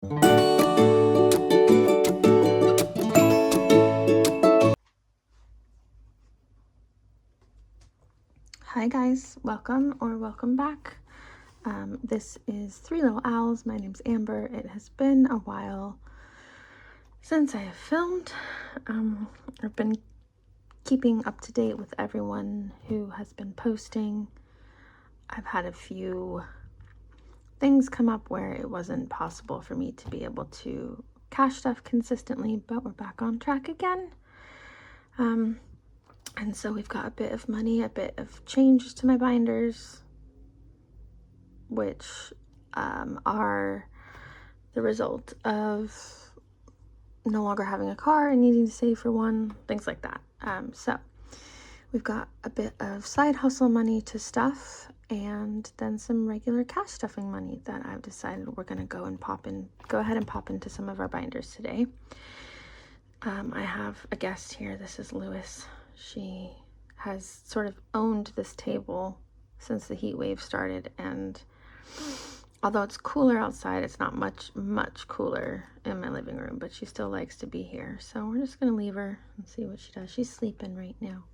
Hi guys, welcome back. This is Three Little Owls. My name's Amber. It has been a while since I have filmed. I've been keeping up to date with everyone who has been posting. I've had a few things come up where it wasn't possible for me to be able to cache stuff consistently, but we're back on track again. And so we've got a bit of money, a bit of changes to my binders, which are the result of no longer having a car and needing to save for one, things like that. So we've got a bit of side hustle money to stuff, and then some regular cash stuffing money that I've decided we're going to go ahead and pop into some of our binders today. I have a guest here. This is Lewis. She has sort of owned this table since the heat wave started, and although it's cooler outside, it's not much cooler in my living room, but she still likes to be here. So we're just going to leave her and see what she does. She's sleeping right now.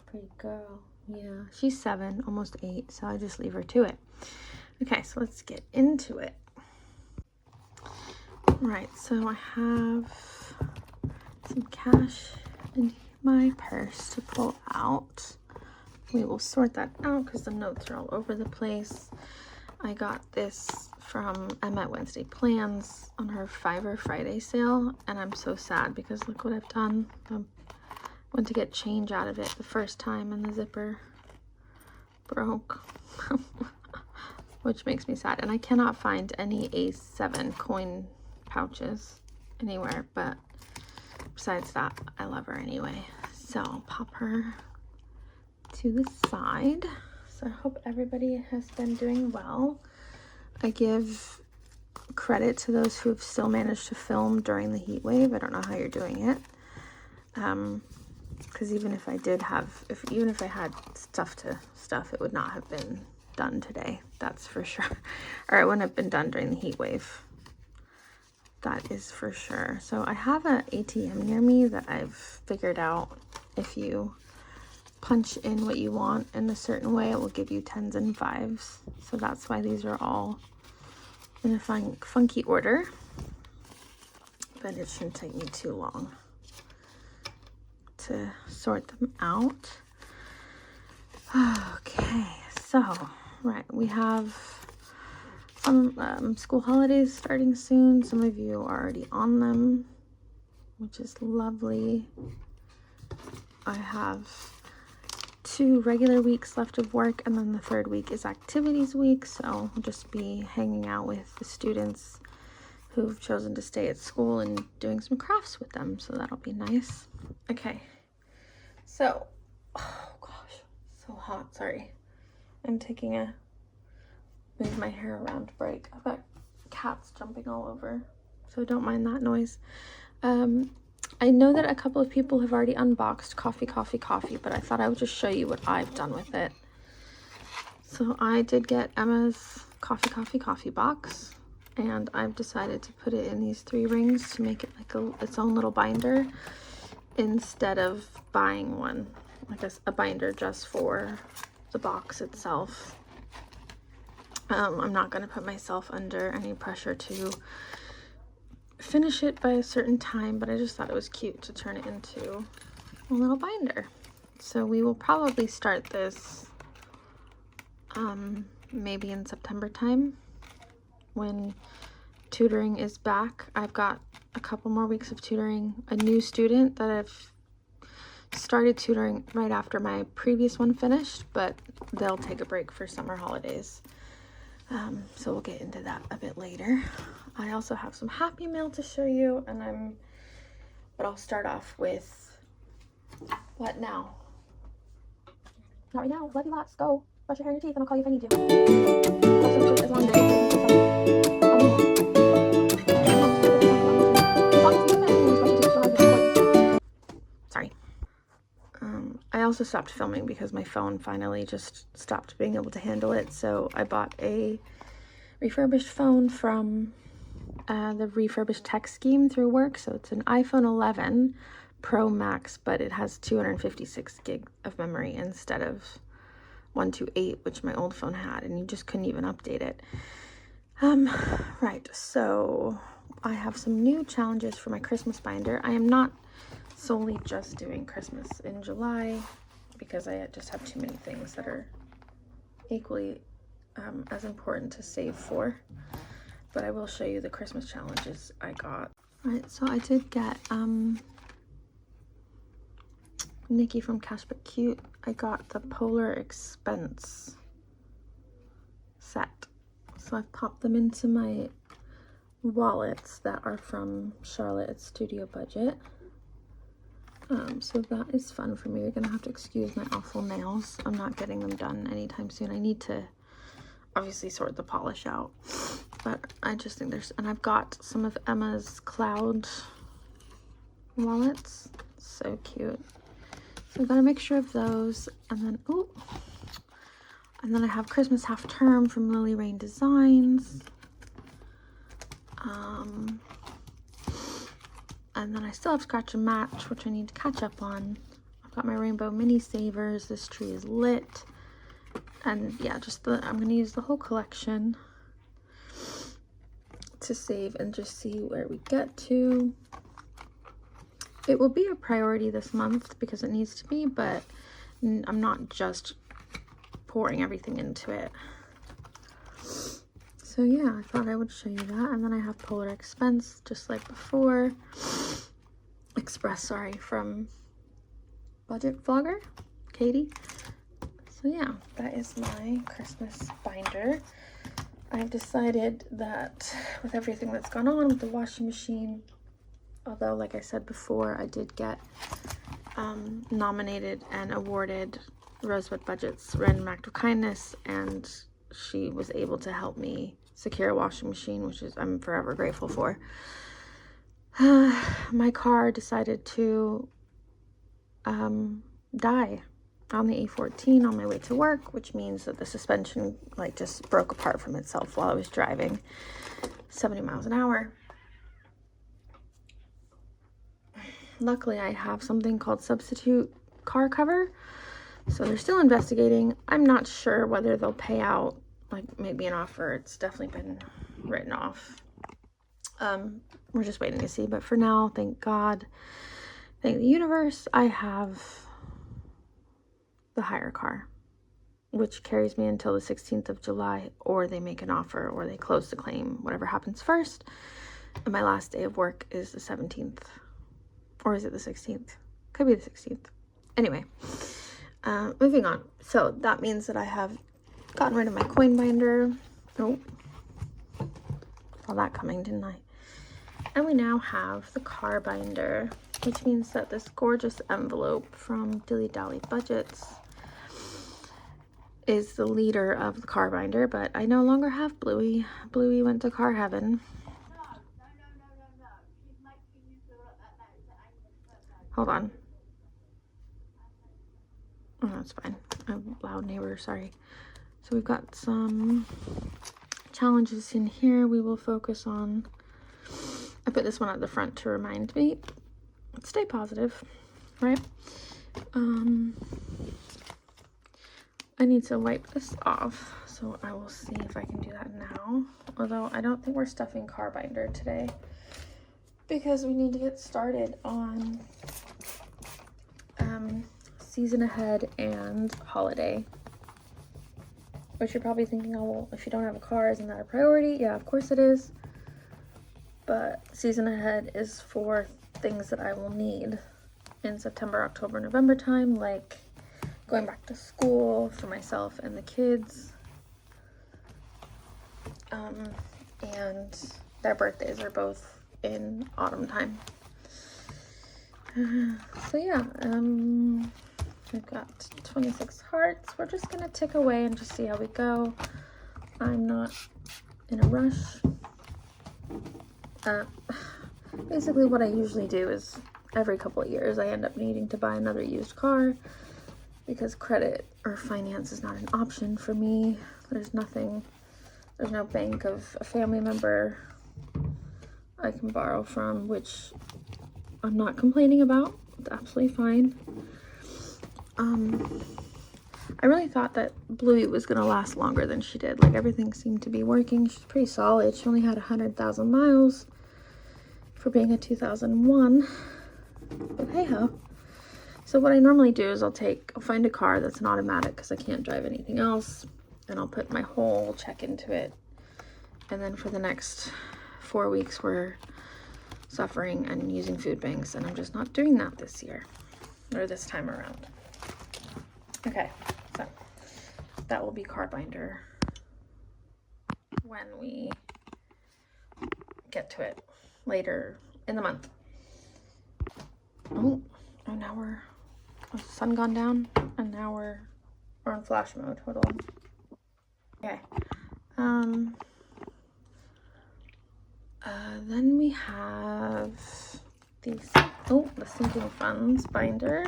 Pretty girl. Yeah, she's 7, almost 8, so I just leave her to it. Okay, so let's get into it. Right, so I have some cash in my purse to pull out. We will sort that out because the notes are all over the place. I got this from Emma at Wednesday Plans on her Fiverr Friday sale, and I'm so sad because look what I've done. I went to get change out of it the first time and the zipper broke, which makes me sad. And I cannot find any A7 coin pouches anywhere, but besides that, I love her anyway. So I'll pop her to the side. So I hope everybody has been doing well. I give credit to those who have still managed to film during the heat wave. I don't know how you're doing it. Because even if I had stuff to stuff, it would not have been done today. That's for sure. Or it wouldn't have been done during the heat wave. That is for sure. So I have an ATM near me that I've figured out if you punch in what you want in a certain way, it will give you 10s and 5s. So that's why these are all in a funky order. But it shouldn't take me too long to sort them out. Okay, so, right, we have some school holidays starting soon. Some of you are already on them, which is lovely. I have 2 regular weeks left of work, and then the 3rd week is activities week, so I'll just be hanging out with the students who've chosen to stay at school and doing some crafts with them, so that'll be nice. Okay, so, oh gosh, so hot, sorry. I'm taking a move my hair around break. I've got cats jumping all over, so don't mind that noise. I know that a couple of people have already unboxed Coffee, but I thought I would just show you what I've done with it. So I did get Emma's Coffee box, and I've decided to put it in these 3 rings to make it like its own little binder instead of buying one, like a binder just for the box itself. I'm not going to put myself under any pressure to finish it by a certain time, but I just thought it was cute to turn it into a little binder. So we will probably start this maybe in September time when tutoring is back. I've got a couple more weeks of tutoring a new student that I've started tutoring right after my previous one finished, but they'll take a break for summer holidays. So we'll get into that a bit later. I also have some Happy Mail to show you, but I'll start off with what now? Not right now. Love you lots. Go brush your hair and your teeth, and I'll call you if I need you. As long as sorry. I also stopped filming because my phone finally just stopped being able to handle it, so I bought a refurbished phone from the refurbished tech scheme through work. So it's an iPhone 11 Pro Max, but it has 256 gig of memory instead of 128, which my old phone had, and you just couldn't even update it. Right, so I have some new challenges for my Christmas binder. I am not solely just doing Christmas in July because I just have too many things that are equally as important to save for, but I will show you the Christmas challenges I got. Right, so I did get Nikki from Cash But Cute. I got the Polar Expense set. So I've popped them into my wallets that are from Charlotte at Studio Budget. So that is fun for me. You're gonna have to excuse my awful nails. I'm not getting them done anytime soon. I need to obviously sort the polish out, but I just think and I've got some of Emma's Cloud wallets. So cute. So I've got a mixture of those, and then I have Christmas Half Term from Lily Rain Designs. And then I still have Scratch and Match, which I need to catch up on. I've got my Rainbow Mini Savers. This tree is lit. And yeah, I'm going to use the whole collection to save and just see where we get to. It will be a priority this month because it needs to be, but I'm not just pouring everything into it. So yeah, I thought I would show you that. And then I have Polar Expense, just like before. Express, from Budget Vlogger, Katie. So yeah, that is my Christmas binder. I've decided that with everything that's gone on with the washing machine, although like I said before, I did get nominated and awarded Rosebud Budget's Random Act of Kindness, and she was able to help me secure a washing machine, which I'm forever grateful for. My car decided to die on the A14 on my way to work, which means that the suspension just broke apart from itself while I was driving 70 miles an hour. Luckily, I have something called substitute car cover, so they're still investigating. I'm not sure whether they'll pay out, maybe an offer. It's definitely been written off. We're just waiting to see, but for now, thank God, thank the universe, I have the hire car, which carries me until the 16th of July, or they make an offer, or they close the claim, whatever happens first. And my last day of work is the 17th, or is it the 16th? Could be the 16th. Anyway, moving on. So that means that I have gotten rid of my coin binder. Oh, saw that coming, didn't I? And we now have the car binder, which means that this gorgeous envelope from Dilly Dally Budgets is the leader of the car binder, but I no longer have Bluey. Bluey went to car heaven. Hold on. Oh, that's fine. I'm a loud neighbor, sorry. So we've got some challenges in here. We will focus on, I put this one at the front to remind me, stay positive, right? I need to wipe this off, so I will see if I can do that now. Although I don't think we're stuffing car binder today because we need to get started on season ahead and holiday. Which you're probably thinking, oh, well, if you don't have a car, isn't that a priority? Yeah, of course it is. But season ahead is for things that I will need in September, October, November time, like going back to school for myself and the kids. And their birthdays are both in autumn time. So yeah, we've got 26 hearts. We're just gonna tick away and just see how we go. I'm not in a rush. Basically what I usually do is every couple of years I end up needing to buy another used car because credit or finance is not an option for me. There's nothing There's no bank of a family member I can borrow from, which I'm not complaining about. It's absolutely fine. I really thought that Bluey was gonna last longer than she did. Like, everything seemed to be working. She's pretty solid. She only had 100,000 miles for being a 2001. But hey ho. So what I normally do is I'll find a car that's an automatic because I can't drive anything else, and I'll put my whole check into it. And then for the next 4 weeks, we're suffering and using food banks, and I'm just not doing that this year, or this time around. Okay, so that will be car binder when we get to it later in the month. Oh, now we're, the sun gone down, and now we're on flash mode. Hold on. Okay. Then we have these, the sinking funds binder,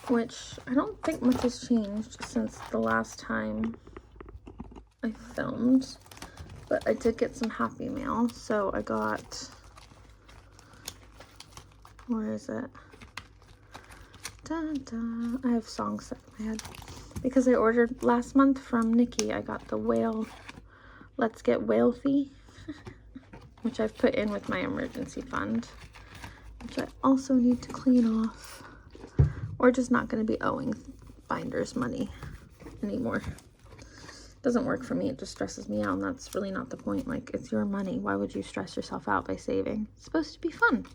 which I don't think much has changed since the last time I filmed, but I did get some Happy Mail. So I got, where is it? I have songs stuck in my head because I ordered last month from Nikki. I got the whale, Let's Get Whale Fee, which I've put in with my emergency fund, which I also need to clean off. We're just not going to be owing binders money anymore. Doesn't work for me. It just stresses me out, and that's really not the point. Like, it's your money. Why would you stress yourself out by saving? It's supposed to be fun.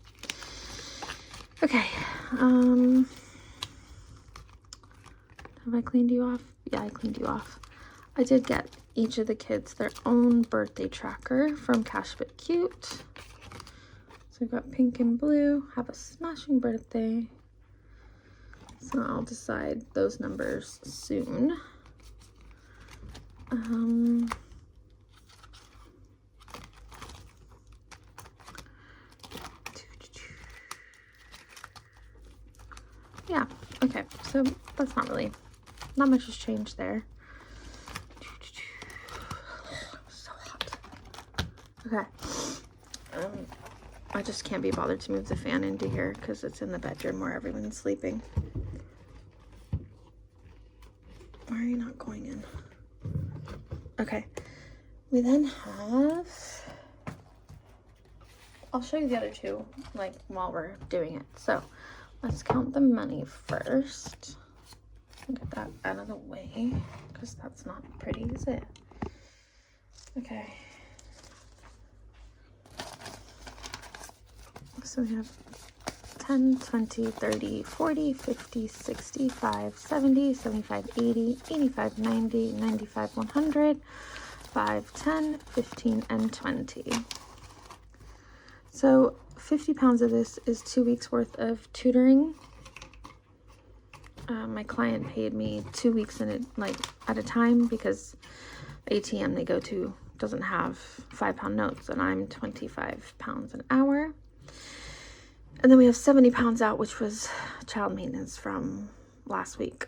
Okay. Have I cleaned you off? Yeah, I cleaned you off. I did get each of the kids their own birthday tracker from Cash But Cute. So we've got pink and blue. Have a smashing birthday. So I'll decide those numbers soon. Yeah, okay, so that's not much has changed there. So hot. Okay. I just can't be bothered to move the fan into here because it's in the bedroom where everyone's sleeping. Why are you not going in? Okay. We then have, I'll show you the other two, like, while we're doing it. So let's count the money first. Get that out of the way because that's not pretty, is it? Okay. So we have 10, 20, 30, 40, 50, 65, 70, 75, 80, 85, 90, 95, 100, 5, 10, 15, and 20. So 50 pounds of this is 2 weeks worth of tutoring. My client paid me 2 weeks at a time because ATM they go to doesn't have 5-pound notes, and I'm 25 pounds an hour. And then we have 70 pounds out, which was child maintenance from last week.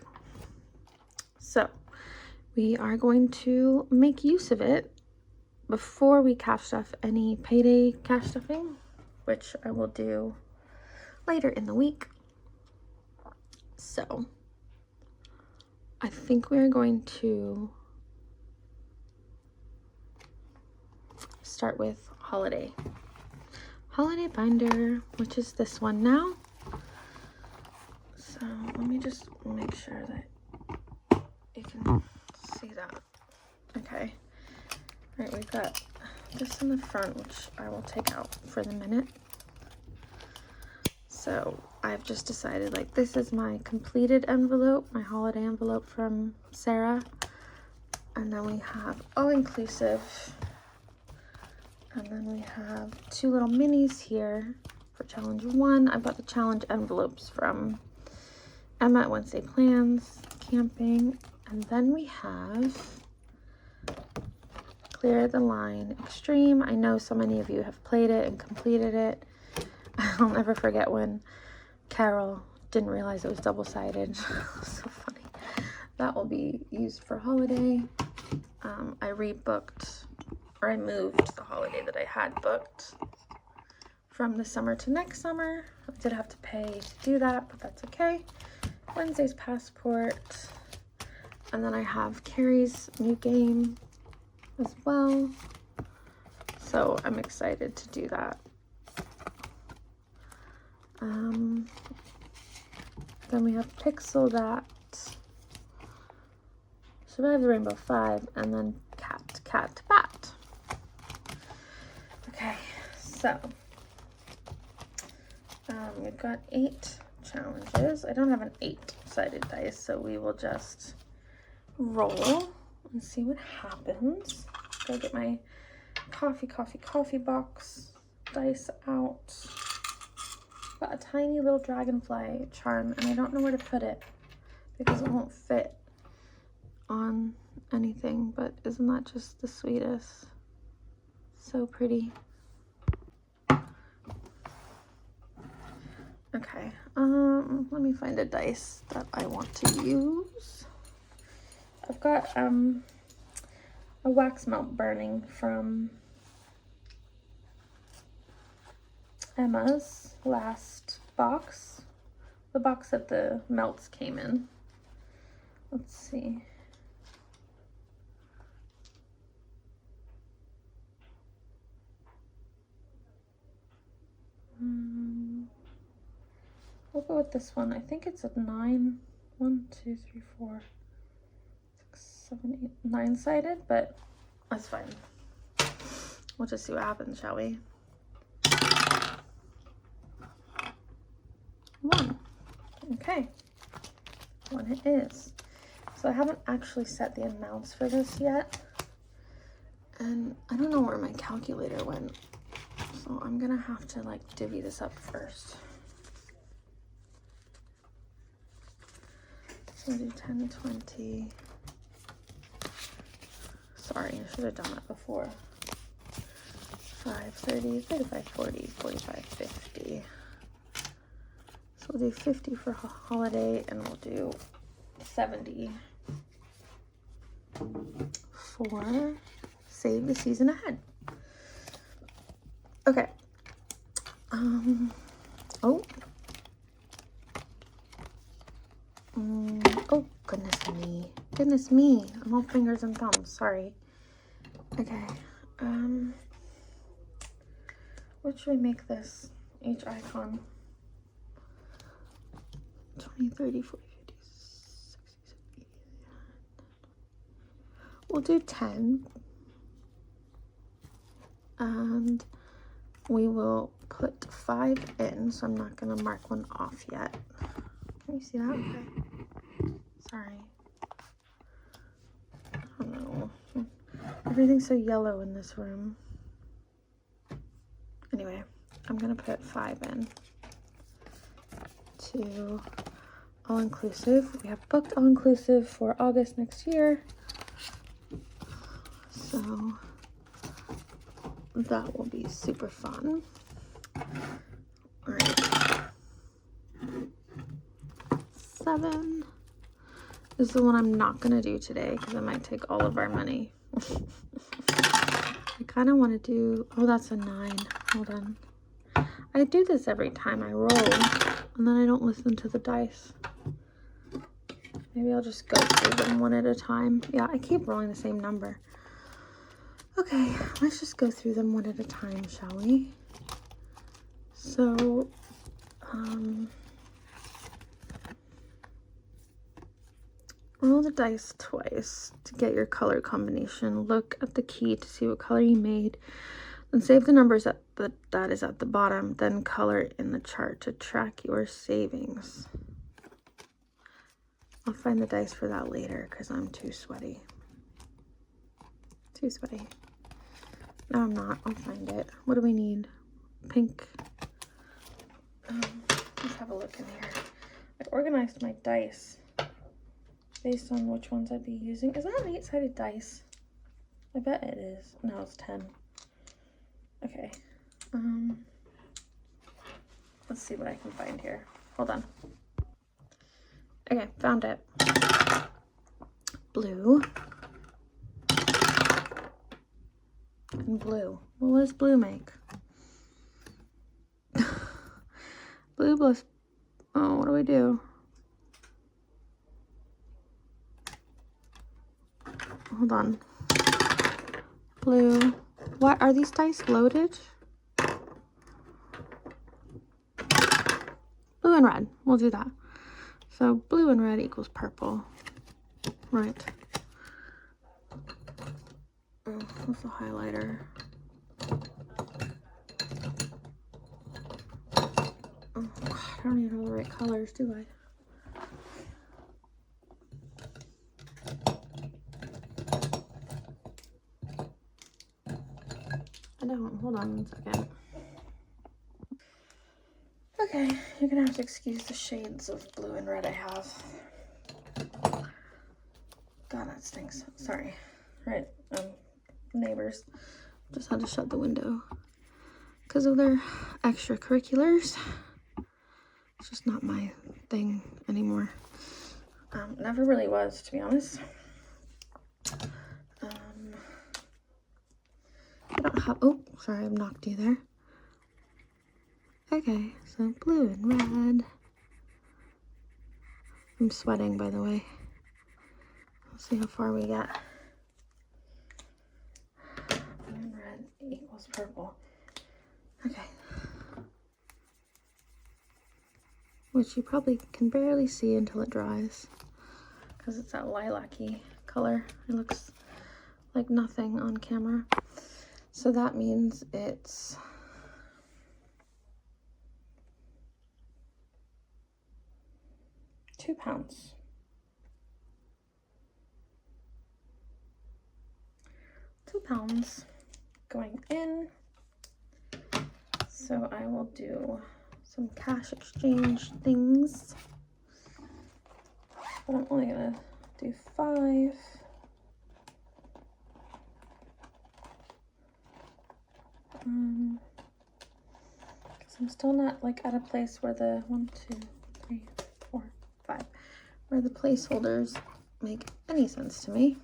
So we are going to make use of it before we cash stuff any payday cash stuffing, which I will do later in the week. So I think we're going to start with holiday binder, which is this one now. So let me just make sure that you can see that. Okay. All right, we've got this in the front, which I will take out for the minute. So I've just decided, like, this is my completed envelope, my holiday envelope from Sarah. And then we have all-inclusive. And then we have 2 little minis here for challenge 1. I bought the challenge envelopes from Emma at Wednesday Plans Camping. And then we have Clear the Line Extreme. I know so many of you have played it and completed it. I'll never forget when Carol didn't realize it was double-sided. So funny. That will be used for holiday. I rebooked, or I moved the holiday that I had booked from the summer to next summer. I did have to pay to do that, but that's okay. Wednesday's passport. And then I have Carrie's new game as well. So I'm excited to do that. Then we have Pixel That, Survive the Rainbow 5, and then Cat Bat. Okay, so we've got 8 challenges. I don't have an 8-sided dice, so we will just roll and see what happens. Go get my coffee box dice out. Got a tiny little dragonfly charm, and I don't know where to put it because it won't fit on anything, but isn't that just the sweetest? So pretty. Okay, let me find a dice that I want to use. I've got a wax melt burning from Emma's last box, the box that the melts came in. Let's see. We'll go with this one. I think it's a 9. 1, 2, 3, 4, 6, 7, 8, 9-sided, but that's fine. We'll just see what happens, shall we? 1. Okay. 1 it is. So I haven't actually set the amounts for this yet. And I don't know where my calculator went. So I'm gonna have to like divvy this up first. So do 10, 20. Sorry, I should have done that before. 5, 30, 35, 40, 45, 50. So we'll do 50 for holiday, and we'll do 70 for save the season ahead. Okay. Oh, goodness me, I'm all fingers and thumbs, sorry. Okay, what should we make this? Each icon. 20, 30, 40, 50, 60, 70, 80. We'll do 10. And we will put 5 in, so I'm not going to mark one off yet. Can you see that? Okay. Sorry. I don't know. Everything's so yellow in this room. Anyway, I'm going to put 5 in to all-inclusive. We have booked all-inclusive for August next year. So that will be super fun. All right. 7 is the one I'm not going to do today because it might take all of our money. I kind of want to do, oh, that's a 9. Hold on. I do this every time I roll, and then I don't listen to the dice. Maybe I'll just go through them one at a time. Yeah, I keep rolling the same number. Okay, let's just go through them one at a time, shall we? So, roll the dice twice to get your color combination. Look at the key to see what color you made. Then save the numbers that is at the bottom. Then color in the chart to track your savings. I'll find the dice for that later because I'm too sweaty. Too sweaty. No, I'm not. I'll find it. What do we need? Pink. Let's have a look in here. I organized my dice based on which ones I'd be using. Is that an 8-sided dice? I bet it is. No, it's 10. Okay. Let's see what I can find here. Hold on. Okay, found it. Blue. and blue. What does blue make? Blue plus, oh, what do we do? Hold on. Blue. What, are these dice loaded? Blue and red, we'll do that. So blue and red equals purple. Right. Oh, what's the highlighter? Oh God, I don't even know the right colors, do I? I don't. Hold on 1 second. Okay, you're gonna have to excuse the shades of blue and red I have. God, that stinks. Sorry. Right, neighbors just had to shut the window because of their extracurriculars. It's just not my thing anymore. Never really was, to be honest. I don't have, oh, sorry, I knocked you there. Okay, so blue and red. I'm sweating, by the way. Let's see how far we get. Blue and red equals purple. Okay. Which you probably can barely see until it dries, because it's that lilac-y color. It looks like nothing on camera. So that means it's £2. £2 going in. So I will do some cash exchange things. But I'm only gonna do 5. Because I'm still not like at a place where the 1, 2, 3, 4, 5, where the placeholders make any sense to me.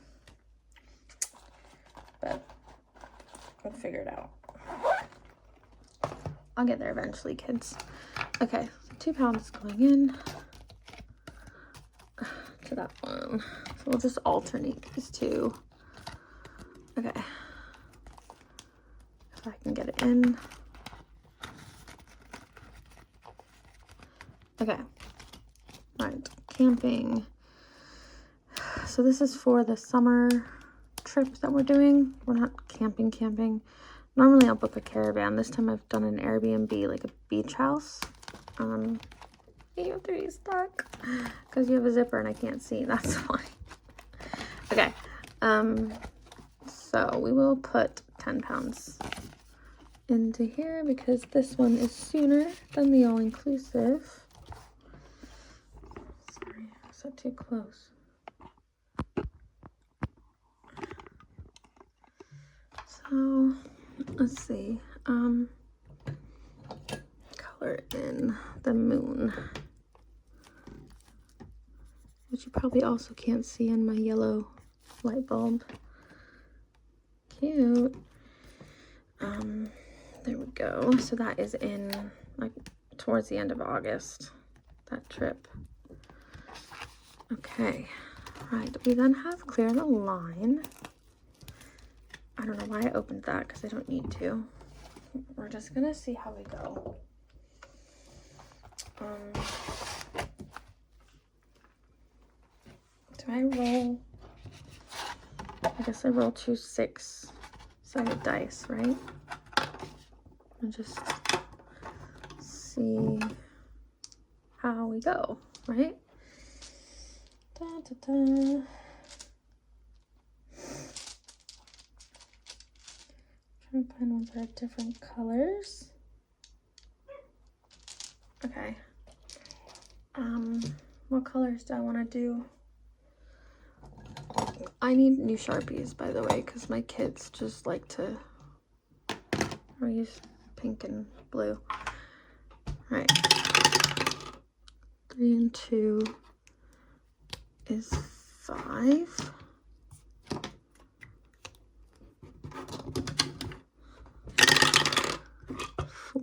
But we'll figure it out. I'll get there eventually, kids. Okay, so £2 going in to that one. So we'll just alternate these two. Okay. If I can get it in. Okay. Right, camping. So this is for the summer trip that we're doing. We're not camping. Normally I'll book a caravan. This time I've done an Airbnb, like a beach house. You have to be stuck because you have a zipper and I can't see. That's why. Okay. So we will put £10 into here because this one is sooner than the all-inclusive. Sorry, I said too close. So let's see. Color in the moon, which you probably also can't see in my yellow light bulb. Cute. There we go. So that is in like towards the end of August, that trip. Okay, right. We then have clear the line. I don't know why I opened that because I don't need to. We're just gonna see how we go. Do I roll? I guess I roll 2 6-sided dice, right? And just see how we go, right? Da, da, da. Trying to find ones that are different colors. Okay. What colors do I want to do? I need new Sharpies, by the way, because my kids just like to use pink and blue. Right. 3 and 2 is 5.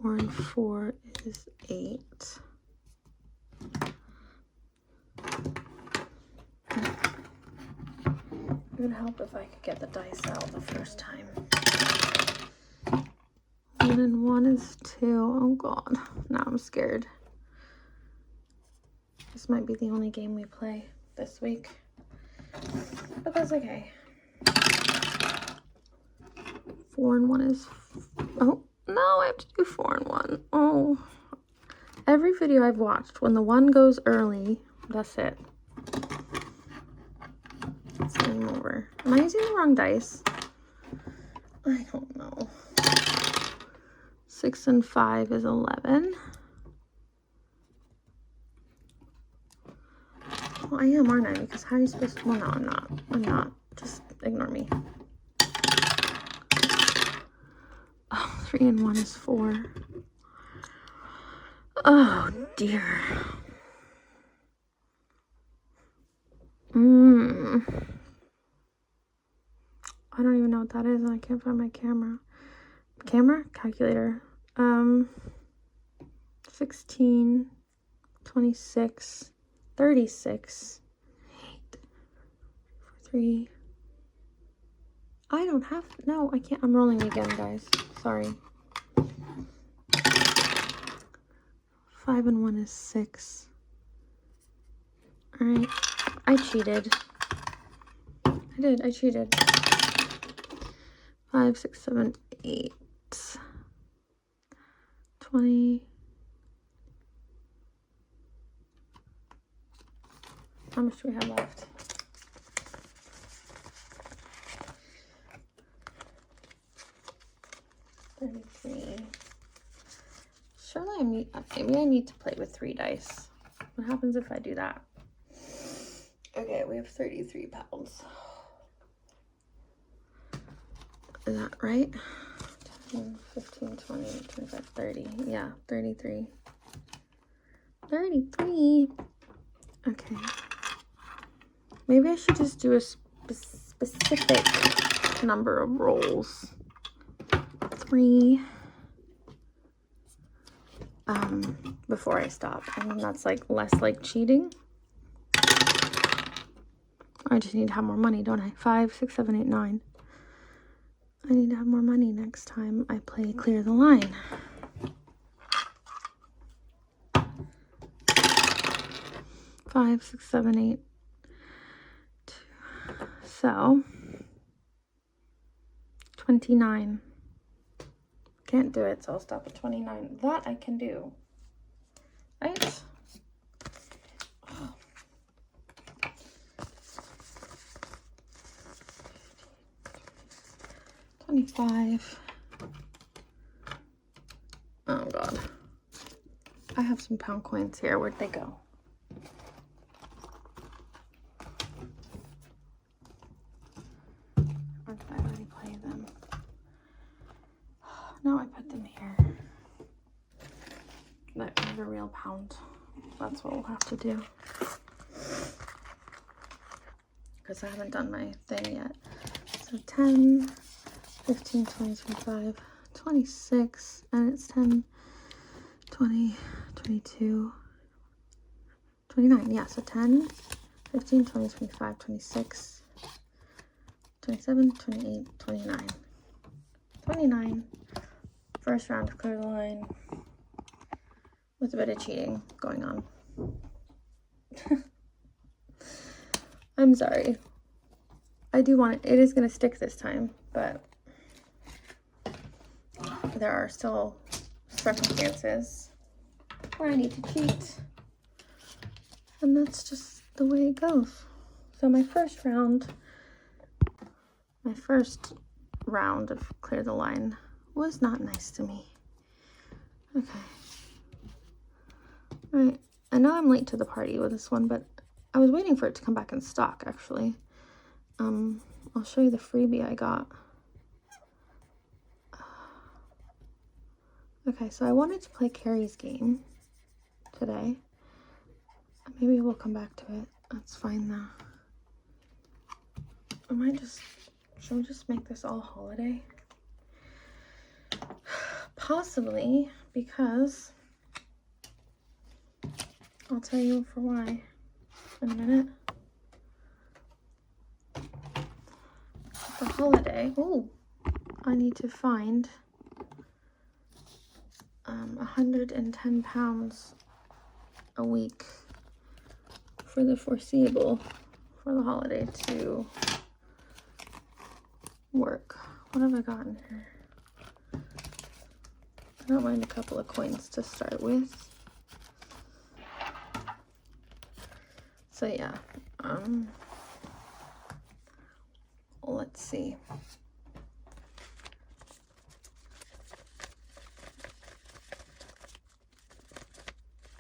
4 and 4 is 8. It would help if I could get the dice out the first time. 1 and 1 is 2. Oh god, now I'm scared. This might be the only game we play this week, but that's okay. 4 and 1 is... Oh, no, I have to do 4 and 1. Oh. Every video I've watched, when the 1 goes early, that's it. It's game over. Am I using the wrong dice? I don't know. 6 and 5 is 11. Well, I am, aren't I? Because how are you supposed to... Well, no, I'm not. I'm not. Just ignore me. Oh, 3 and 1 is 4. Oh, dear. I don't even know what that is, and I can't find my camera. Calculator. 16, 26, 36, 8, 3. I don't have... No, I can't. I'm rolling again, guys. Sorry. 5 and 1 is 6. Alright. I cheated. I cheated. 5, 6, 7, 8. 20. How much do we have left? Surely maybe I need to play with 3 dice. What happens if I do that? Okay, we have 33 pounds. Is that right? 10, 15, 20, 25, 30. Yeah, 33. 33. Okay. Maybe I should just do a specific number of rolls. 3. Before I stop. And that's like less like cheating. I just need to have more money, don't I? 5, 6, 7, 8, 9. I need to have more money next time I play Clear the Line. Five, 6, 7, 8. 2. So 29. Can't do it, so I'll stop at 29. That I can do. Right? Oh. 25. Oh god. I have some pound coins here. Where'd they go? Or did I already play them? No, I put them here. That is a real pound. That's what we'll have to do. Because I haven't done my thing yet. So 10, 15, 20, 25, 26, and it's 10, 20, 22, 29. Yeah, so 10, 15, 20, 25, 26, 27, 28, 29. 29. First round of Clear the Line. With a bit of cheating going on. I'm sorry. I do want it. It is going to stick this time, but there are still circumstances where I need to cheat. And that's just the way it goes. So my first round of Clear the Line was not nice to me. Okay. Right, I know I'm late to the party with this one, but I was waiting for it to come back in stock, actually. I'll show you the freebie I got. Okay, so I wanted to play Carrie's game today. Maybe we'll come back to it. That's fine, though. Should we just make this all holiday? Possibly, because I'll tell you for why in a minute. The holiday, oh, I need to find 110 pounds a week for the foreseeable for the holiday to work. What have I gotten here? I don't mind a couple of coins to start with. So yeah, let's see.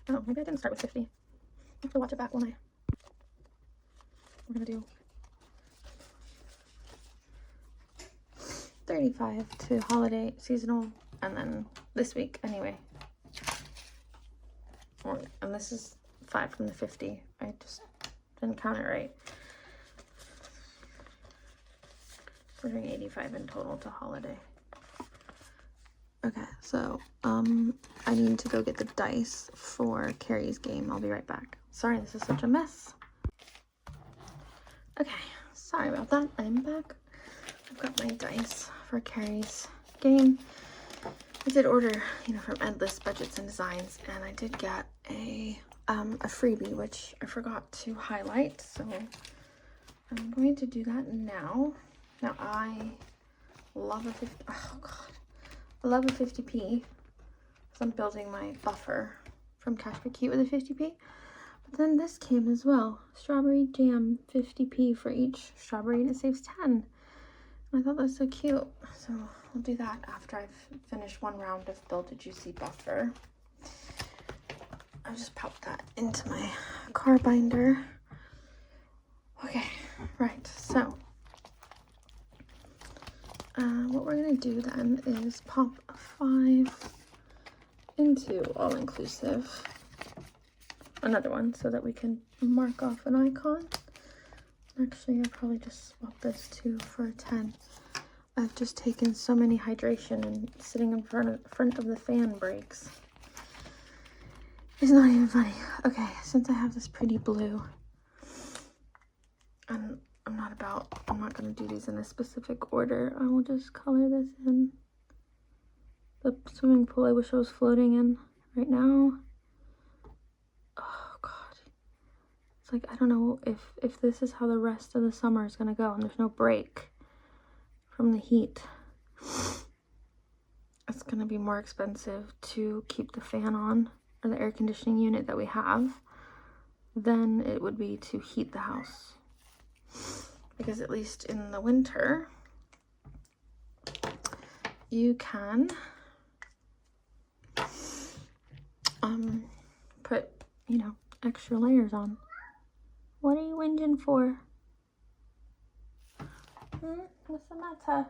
Oh, maybe I didn't start with 50. I have to watch it back, won't I? We're gonna do 35 to holiday, seasonal, and then this week anyway. And this is 5 from the 50. I just didn't count it right. We're doing 85 in total to holiday. Okay, so I need to go get the dice for Carrie's game. I'll be right back. Sorry, this is such a mess. Okay, sorry about that. I'm back. I've got my dice for Carrie's game. I did order, you know, from Endless Budgets and Designs, and I did get a freebie, which I forgot to highlight, so I'm going to do that now. Now, I love a 50, oh god, I love a 50p, because I'm building my buffer from Cash Per Cute with a 50p. But then this came as well, strawberry jam 50p for each strawberry, and it saves 10. I thought that was so cute, so I'll do that after I've finished one round of Build a Juicy Buffer. I'll just pop that into my car binder. Okay, right, so what we're gonna do then is pop 5 into all-inclusive, another one, so that we can mark off an icon. Actually, I'll probably just swap this 2 for a 10. I've just taken so many hydration, and sitting in front of the fan breaks. It's not even funny. Okay, since I have this pretty blue, and I'm not gonna do these in a specific order. I will just color this in the swimming pool I wish I was floating in right now. Oh god. It's like, I don't know if this is how the rest of the summer is gonna go, and there's no break from the heat. It's gonna be more expensive to keep the fan on, or the air conditioning unit that we have, than it would be to heat the house. Because at least in the winter, you can put, you know, extra layers on. What are you whinging for? What's the matter?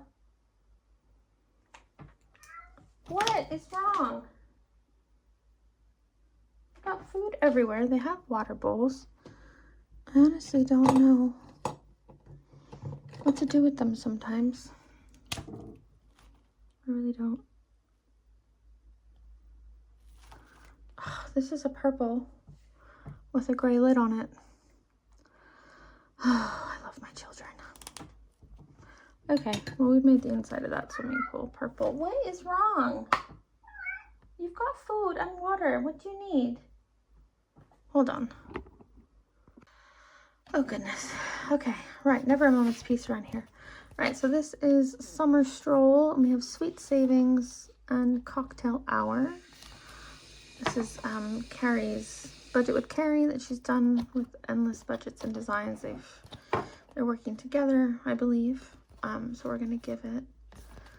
What is wrong? Got food everywhere. They have water bowls. I honestly don't know what to do with them sometimes. I really don't. Oh, this is a purple with a gray lid on it. Oh, I love my children. Okay, well, we've made the inside of that swimming pool purple. What is wrong? You've got food and water. What do you need? Hold on. Oh, goodness. Okay, right. Never a moment's peace around here. Right, so this is Summer Stroll, and we have Sweet Savings and Cocktail Hour. This is Carrie's Budget with Carrie that she's done with Endless Budgets and Designs. They're working together, I believe. So we're gonna give it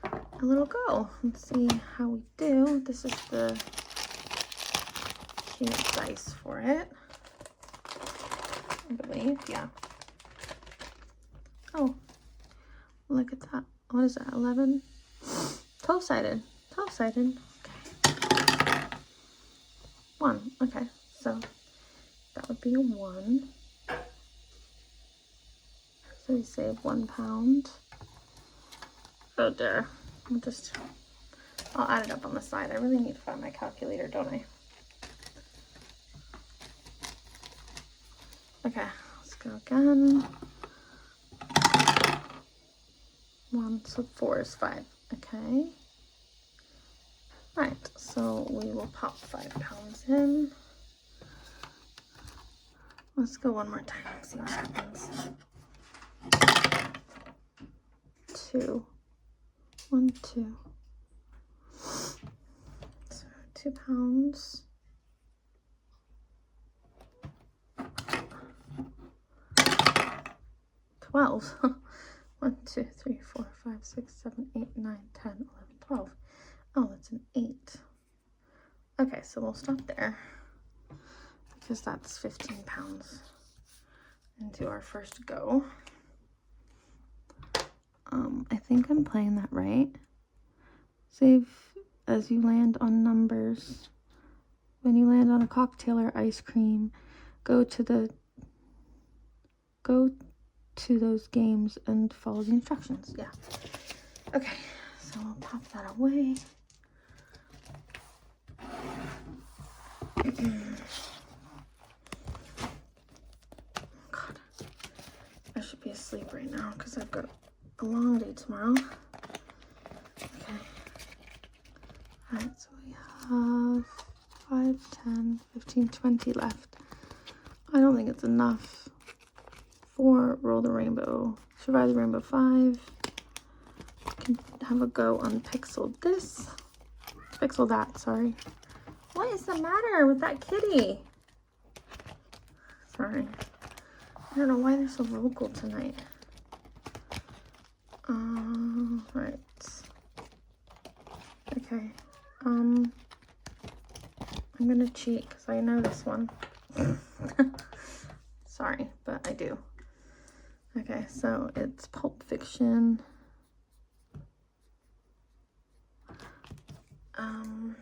a little go and see how we do. This is the cute dice for it, I believe. Yeah. Oh, look at that. What is that? 11? 12-sided. 12-sided. Okay. 1. Okay, so that would be a 1. So we save £1. Oh dear. I'll just I'll add it up on the side. I really need to find my calculator, don't I? Okay, let's go again. 1, so 4 is 5. Okay. Right, so we will pop 5 pounds in. Let's go one more time and see what happens. 2. 1, 2. So 2 pounds. 12. 1, 2, 3, 4, 5, 6, 7, 8, 9, 10, 11, 12. Oh, that's an 8. Okay, so we'll stop there because that's 15 pounds into our first go. I think I'm playing that right. Save as you land on numbers. When you land on a cocktail or ice cream, go to those games and follow the instructions. Yeah. Okay, so I'll pop that away. God, I should be asleep right now because I've got a long day tomorrow. Okay. Alright, so we have 5, 10, 15, 20 left. I don't think it's enough. 4, roll the rainbow. Survive the rainbow. 5. Can have a go on pixel this. Pixel that, sorry. What is the matter with that kitty? Sorry. I don't know why they're so vocal tonight. Right. Okay. I'm gonna cheat because I know this one. Sorry, but I do. Okay, so it's Pulp Fiction. And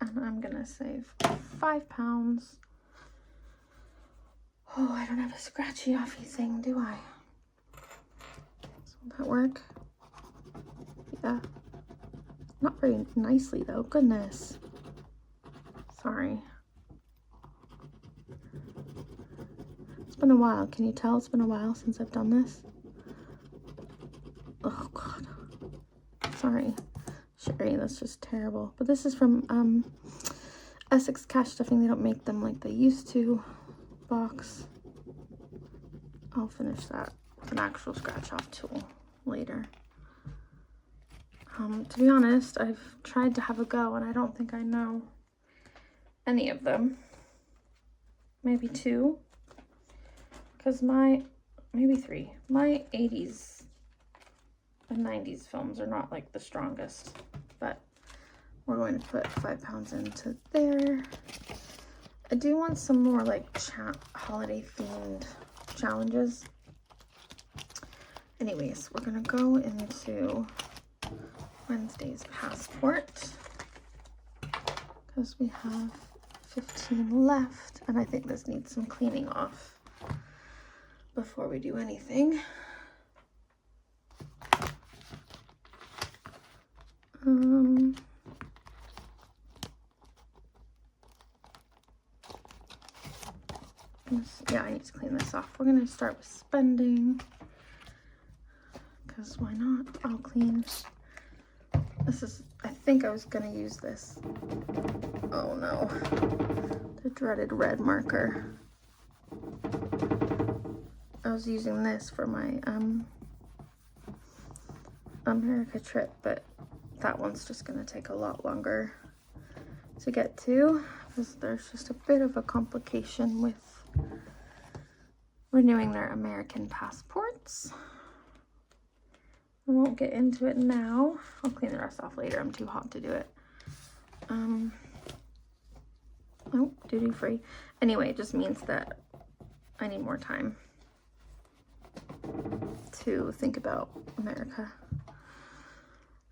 I'm gonna save 5 pounds. Oh, I don't have a scratchy offy thing, do I? So will that work? Yeah. Not very nicely though, goodness. Sorry. It's been a while. Can you tell it's been a while since I've done this? Oh God. Sorry. Sherry, that's just terrible. But this is from Essex Cash Stuffing. They don't make them like they used to. Box. I'll finish that with an actual scratch off tool later. To be honest, I've tried to have a go and I don't think I know any of them. Maybe 2. Because maybe 3. My 80s and 90s films are not like the strongest, but we're going to put 5 pounds into there. I do want some more like holiday themed challenges. Anyways, we're gonna go into Wednesday's passport because we have 15 left and I think this needs some cleaning off before we do anything. Yeah, I need to clean this off. We're gonna start with spending because why not? I'll clean. This is, I think I was gonna use this. Oh no, the dreaded red marker. I was using this for my America trip, but that one's just gonna take a lot longer to get to because there's just a bit of a complication with renewing their American passports. I won't get into it now. I'll clean the rest off later. I'm too hot to do it. Oh, duty free. Anyway, it just means that I need more time to think about America.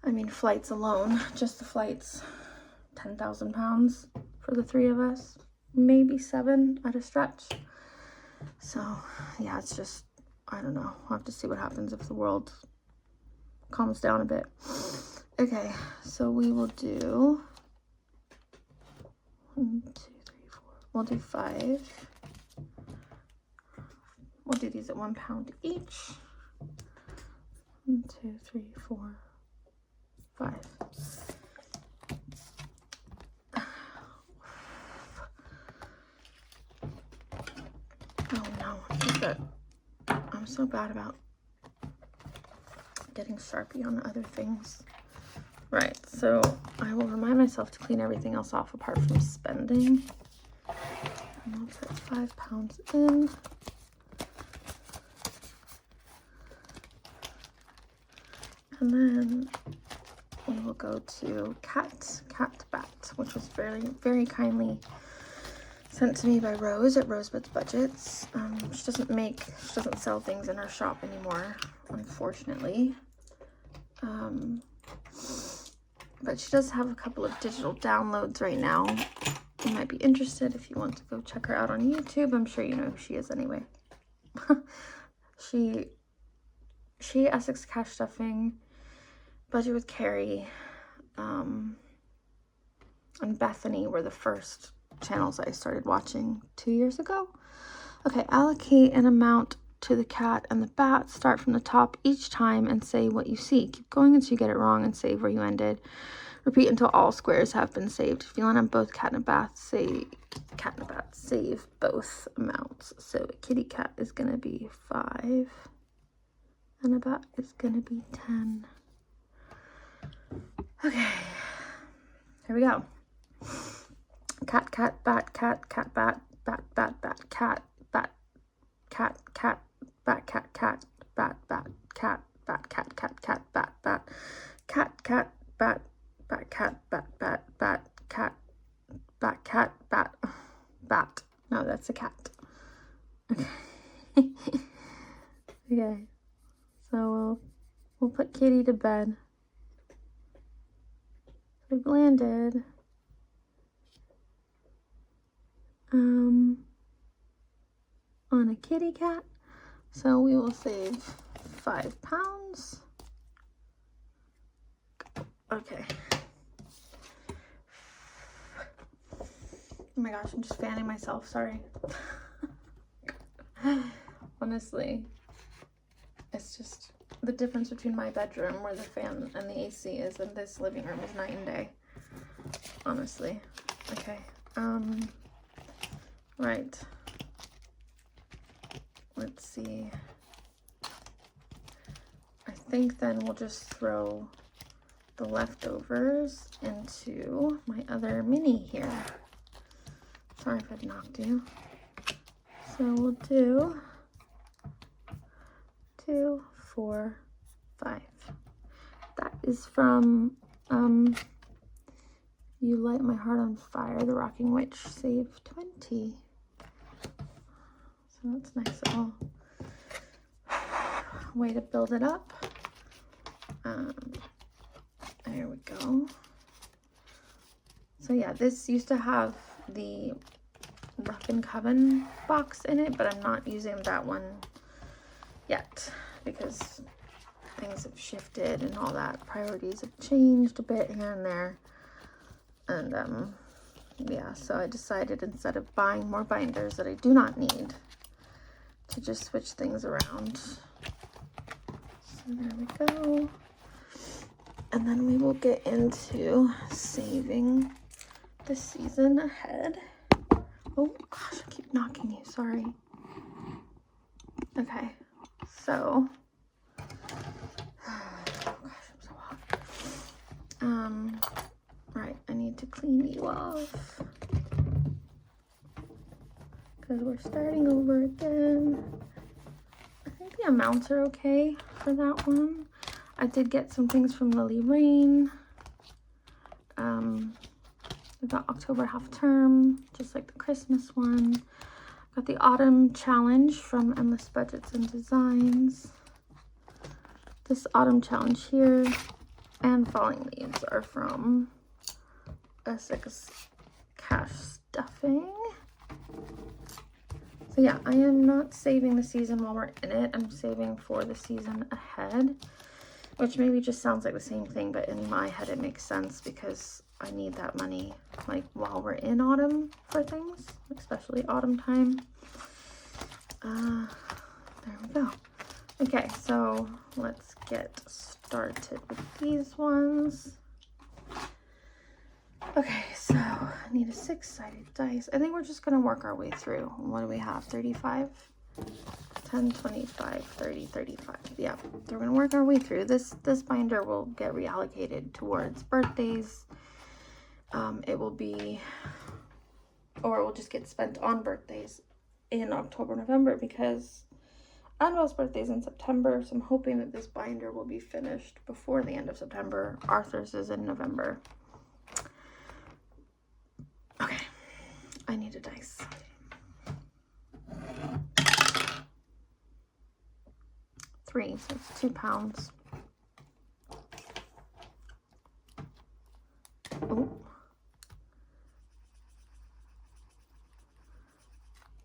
I mean, flights alone, just the flights, 10,000 pounds for the 3 of us, maybe 7 at a stretch. So yeah, it's just, I don't know. I'll have to see what happens if the world calms down a bit. Okay, so we will do 1, 2, 3, 4. We'll do 5. We'll do these at £1 each. 1, 2, 3, 4, 5. Oh no, I'm so bad about getting Sharpie on other things. Right, so I will remind myself to clean everything else off apart from spending. And I'll put £5 in. And then we will go to Cat Bat, which was very kindly sent to me by Rose at Rosebud's Budgets. She doesn't sell things in her shop anymore, unfortunately. But she does have a couple of digital downloads right now. You might be interested if you want to go check her out on YouTube. I'm sure you know who she is anyway. She Essex Cash Stuffing, Budget with Carrie, and Bethany were the first channels I started watching 2 years ago. Okay, allocate an amount to the cat and the bat. Start from the top each time and say what you see. Keep going until you get it wrong and save where you ended. Repeat until all squares have been saved. If you land on both cat and a bat, say cat and a bat, save both amounts. So a kitty cat is going to be 5 and a bat is going to be 10. Okay, here we go. Cat, cat, bat, cat, cat, bat, bat, bat, bat, cat, bat, cat, cat, bat, cat, cat, bat, bat, cat, bat, cat, cat, cat, bat, bat, cat, cat, bat, bat, cat, bat, bat, bat, cat, bat, cat, bat, bat. No, that's a cat. Okay. Okay. So we'll put Kitty to bed. We've landed on a kitty cat, so we will save £5. Okay. Oh my gosh, I'm just fanning myself, sorry. Honestly, it's just the difference between my bedroom where the fan and the AC is and this living room is night and day, honestly. Okay, right, let's see. I think then we'll just throw the leftovers into my other mini here. Sorry if I've knocked you. So we'll do 2, 4, 5. That is from You Light My Heart on Fire, The Rocking Witch, save 20. So that's a nice little way to build it up. There we go. So yeah, this used to have the Rough and Coven box in it, but I'm not using that one yet because things have shifted and all that. Priorities have changed a bit here and there. And yeah, so I decided instead of buying more binders that I do not need to just switch things around. So there we go. And then we will get into saving the season ahead. Oh gosh, I keep knocking you, sorry. Okay, so, oh gosh, I'm so hot. Right, I need to clean you off because we're starting over again. I think the amounts are okay for that one. I did get some things from Lily Rain. We got October Half Term, just like the Christmas one. Got the Autumn Challenge from Endless Budgets and Designs. This Autumn Challenge here and Falling Leaves are from Essex Cash Stuffing. So yeah, I am not saving the season while we're in it. I'm saving for the season ahead. which maybe just sounds like the same thing, but in my head it makes sense because I need that money like while we're in autumn for things, especially autumn time. There we go. Okay, so let's get started with these ones. Okay, so I need a 6-sided dice. I think we're just gonna work our way through. What do we have? 35, 10, 25, 30, 35. Yeah, we're gonna work our way through. This binder will get reallocated towards birthdays. It will be, or it will just get spent on birthdays in October, November, because Annabelle's birthday's in September, so I'm hoping that this binder will be finished before the end of September. Arthur's is in November. Okay, I need a dice. Three, so it's 2 pounds. Oh.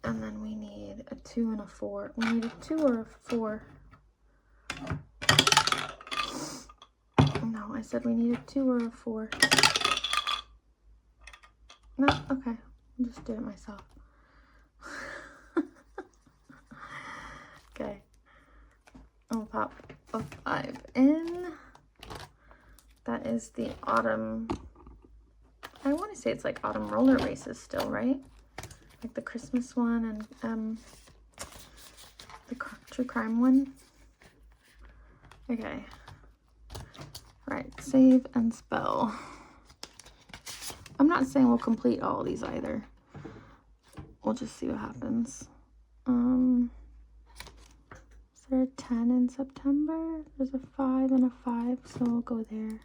And then we need a 2 and a 4. We need a 2 or a 4. No, I said we need a 2 or a 4. No, okay. I'll just do it myself. Okay. I'll pop a 5 in. That is the autumn. I want to say it's like autumn roller races still, right? Like the Christmas one and the true crime one. Okay. Right, save and spell. I'm not saying we'll complete all of these either. We'll just see what happens. Is there a 10 in September? There's a 5 and a 5, so we'll go there.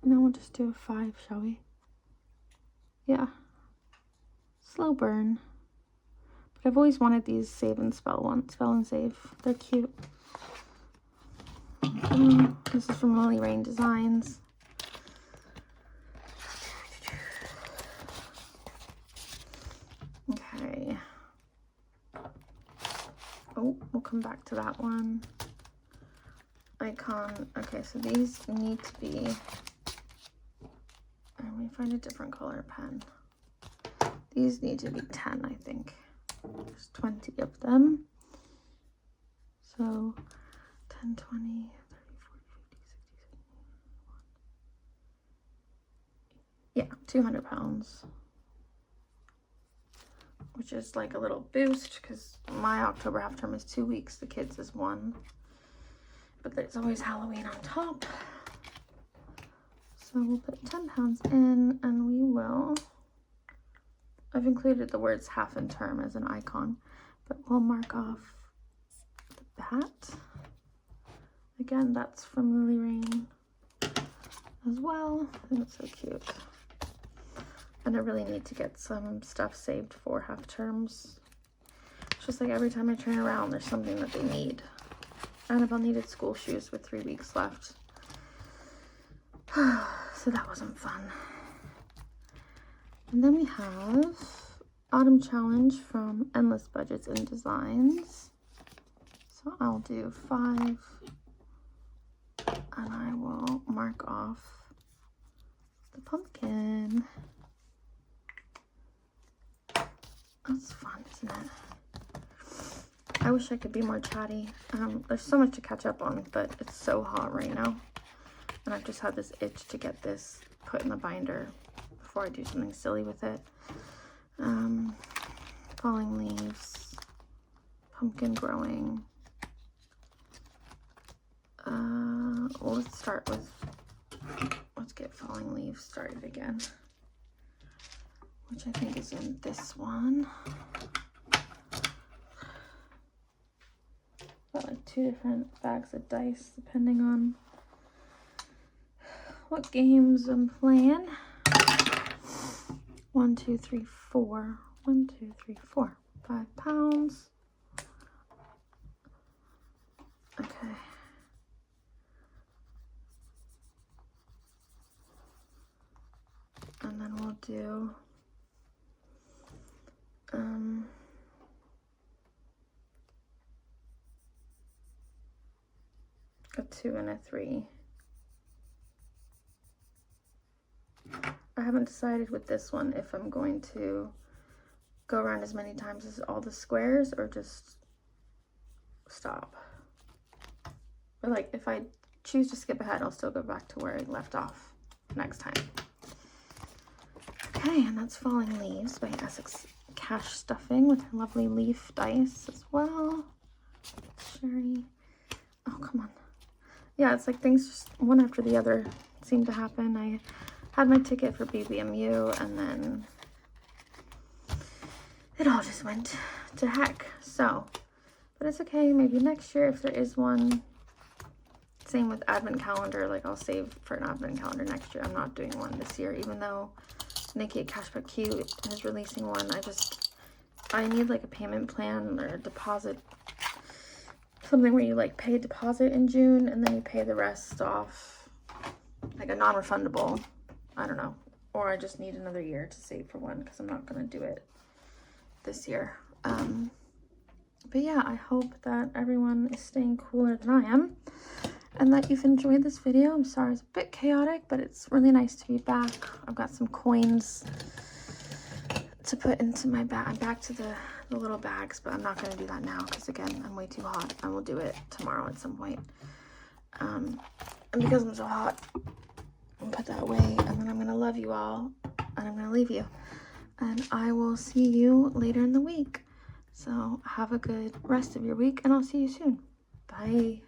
No, we'll just do a 5, shall we? Yeah. Slow burn. But I've always wanted these save and spell ones. Spell and save. They're cute. This is from Lily Rain Designs. Okay. Oh, we'll come back to that one. Icon. Okay, so these need to be... Let me find a different color pen. These need to be 10, I think. There's 20 of them. So 10, 20, 30, 40, 50, 60, 70. Yeah, 200 pounds. Which is like a little boost because my October half term is 2 weeks. The kids is 1. But there's always Halloween on top. So we'll put 10 pounds in and we will... I've included the words half and term as an icon, but we'll mark off the bat. Again, that's from Lily Rain as well. I think it's so cute. And I really need to get some stuff saved for half terms. It's just like every time I turn around, there's something that they need. Annabelle needed school shoes with 3 weeks left. So that wasn't fun. And then we have Autumn Challenge from Endless Budgets and Designs. So I'll do 5. And I will mark off the pumpkin. That's fun, isn't it? I wish I could be more chatty. There's so much to catch up on, but it's so hot right now. And I've just had this itch to get this put in the binder before I do something silly with it. Falling leaves, pumpkin growing. Well, let's get falling leaves started again, which I think is in this one. Got like 2 different bags of dice depending on what games I'm playing. 1, 2, 3, 4. 1, 2, 3, 4. 5 pounds. Okay. And then we'll do I'm 2 and a 3. I haven't decided with this one if I'm going to go around as many times as all the squares or just stop. Or like if I choose to skip ahead, I'll still go back to where I left off next time. Okay, and that's Falling Leaves by Essex Cash Stuffing with her lovely leaf dice as well. Sherry. Oh, come on. Yeah, it's like things just one after the other seem to happen. I had my ticket for BBMU and then it all just went to heck. So, but it's okay. Maybe next year if there is one. Same with advent calendar. Like I'll save for an advent calendar next year. I'm not doing one this year, even though Nikki at Cashback Q is releasing one. I need like a payment plan or a deposit, something where you like pay a deposit in June and then you pay the rest off, like a non-refundable. I don't know. Or I just need another year to save for one because I'm not going to do it this year. But yeah, I hope that everyone is staying cooler than I am and that you've enjoyed this video. I'm sorry it's a bit chaotic, but it's really nice to be back. I've got some coins to put into my bag. I'm back to the little bags, but I'm not going to do that now because again, I'm way too hot. I will do it tomorrow at some point. And because I'm so hot, I'll put that away and then I'm going to love you all and I'm going to leave you. And I will see you later in the week. So have a good rest of your week and I'll see you soon. Bye.